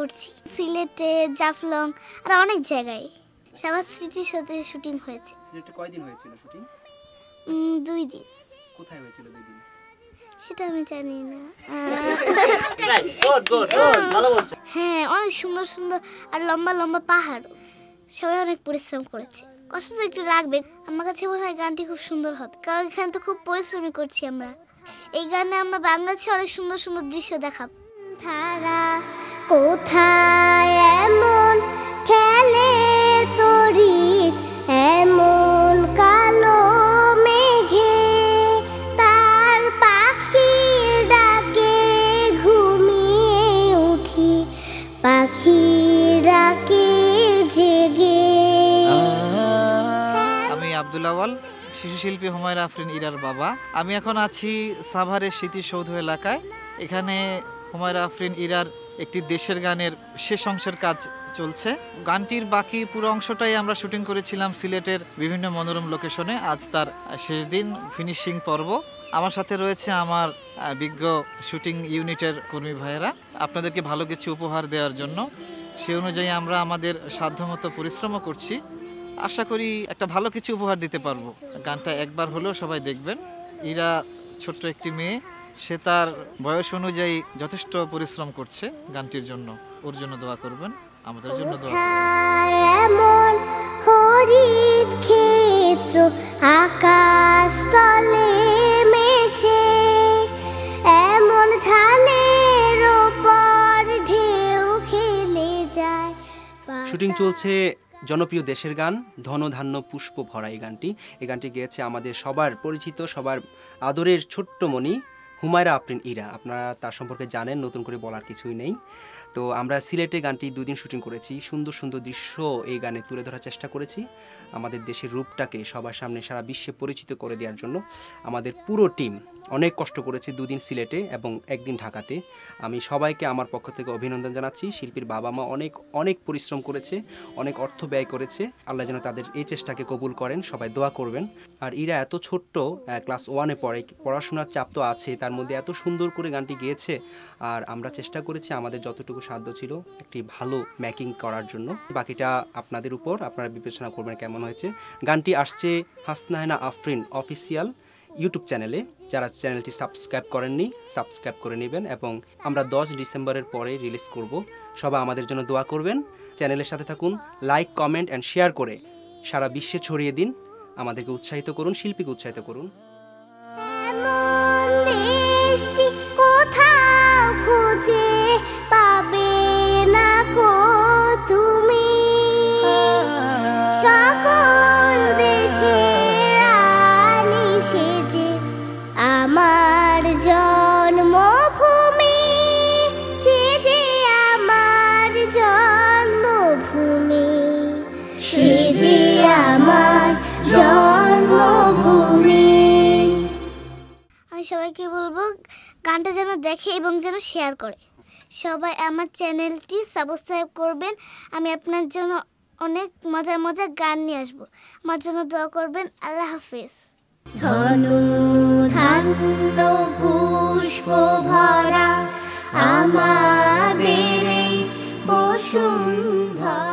করছি সিলেটে, জাফলং আর অনেক জায়গায়। সবার স্মৃতির সাথে শুটিং হয়েছে। সিলেটে কয়দিন হয়েছিল শুটিং? 2 দিন। কোথায় হয়েছিল 2 দিন? সেটা আমি জানি না। ভালো বলছো। হ্যাঁ, অনেক সুন্দর সুন্দর আর লম্বা লম্বা পাহাড়। সবাই অনেক পরিশ্রম করেছে। কষ্ট তো একটু লাগবে। আমার কাছে মনে হয় গানটি খুব সুন্দর হবে, কারণ এখানে তো খুব পরিশ্রমই করছি আমরা। এই গানে আমরা বাংলাদেশে অনেক সুন্দর সুন্দর দৃশ্য দেখাবো। ধারা কোথায় এমন খেলে তড়িৎ, এমন কালো মেঘে তার পাখির ডাকে ঘুমিয়ে উঠি, পাখির ডাকে জেগে। আমি আব্দুল আওয়াল, শিশুশিল্পী হুমায়রা আফরিন ইরার বাবা। আমি এখন আছি সাভারের স্মৃতিসৌধ এলাকায়। এখানে হুমায়রা আফরিন ইরার একটি দেশের গানের শেষ অংশের কাজ চলছে। গানটির বাকি পুরো অংশটাই আমরা শুটিং করেছিলাম সিলেটের বিভিন্ন মনোরম লোকেশনে। আজ তার শেষ দিন, ফিনিশিং পর্ব। আমার সাথে রয়েছে আমার বিজ্ঞ শুটিং ইউনিটের কর্মী ভাইয়েরা, আপনাদেরকে ভালো কিছু উপহার দেওয়ার জন্য। সে অনুযায়ী আমরা আমাদের সাধ্যমতো পরিশ্রমও করছি। আশা করি একটা ভালো কিছু উপহার দিতে পারবো। গানটা একবার হলেও সবাই দেখবেন। ইরা ছোট্ট একটি মেয়ে, সে তার বয়স অনুযায়ী যথেষ্ট পরিশ্রম করছে গানটির জন্য। ওর জন্য দোয়া করবেন, আমাদের জন্য দোয়া করবেন। হরিত ক্ষেত্র আকাশ তলে মেশে, এমন ধানের উপর ঢেউ খেলে যায়। শুটিং চলছে জনপ্রিয় দেশের গান ধন ধান্য পুষ্প ভরা। এই গানটি গেয়েছে আমাদের সবার পরিচিত, সবার আদরের ছোট্টমণি হুমায়রা আফরিন ইরা। আপনারা তার সম্পর্কে জানেন, নতুন করে বলার কিছুই নেই। তো আমরা সিলেটে গানটি 2 দিন শুটিং করেছি। সুন্দর সুন্দর দৃশ্য এই গানে তুলে ধরার চেষ্টা করেছি, আমাদের দেশের রূপটাকে সবার সামনে সারা বিশ্বে পরিচিত করে দেওয়ার জন্য। আমাদের পুরো টিম অনেক কষ্ট করেছে 2 দিন সিলেটে এবং 1 দিন ঢাকাতে। আমি সবাইকে আমার পক্ষ থেকে অভিনন্দন জানাচ্ছি। শিল্পীর বাবা মা অনেক অনেক পরিশ্রম করেছে, অনেক অর্থ ব্যয় করেছে। আল্লাহ যেন তাদের এই চেষ্টাকে কবুল করেন, সবাই দোয়া করবেন। আর ইরা এত ছোট্ট, ক্লাস 1-এ পড়ে, পড়াশোনার চাপ তো আছে, তার মধ্যে এত সুন্দর করে গানটি গেয়েছে। আর আমরা চেষ্টা করেছি আমাদের যতটুকু সাধ্য ছিল একটি ভালো মেকিং করার জন্য। বাকিটা আপনাদের উপর, আপনারা বিবেচনা করবেন কেমন হয়েছে। গানটি আসছে হাসনাহেনা আফরিন অফিসিয়াল ইউটিউব চ্যানেলে। যারা চ্যানেলটি সাবস্ক্রাইব করেননি, সাবস্ক্রাইব করে নেবেন এবং আমরা 10 ডিসেম্বরের পরে রিলিজ করব। সবাই আমাদের জন্য দোয়া করবেন, চ্যানেলের সাথে থাকুন, লাইক, কমেন্ট অ্যান্ড শেয়ার করে সারা বিশ্বে ছড়িয়ে দিন। আমাদেরকে উৎসাহিত করুন, শিল্পীকে উৎসাহিত করুন। কোথাও খুঁজে পাবে না কো তুমি, সকল দেশের রানী সেজে আমার জন্মভূমি, সেজে আমার জন্মভূমি, সেজে আমার জন্মভূমি। আমি সবাইকে বলবো গানটা যেন দেখে এবং যেন শেয়ার করে। সবাই আমার চ্যানেলটি সাবস্ক্রাইব করবেন। আমি আপনার জন্য অনেক মজার মজার গান নিয়ে আসবো। আমার জন্য দোয়া করবেন। আল্লাহ হাফেজ। ধনু ধান্য পুষ্প ভরা আমাদের বসুন্ধরা।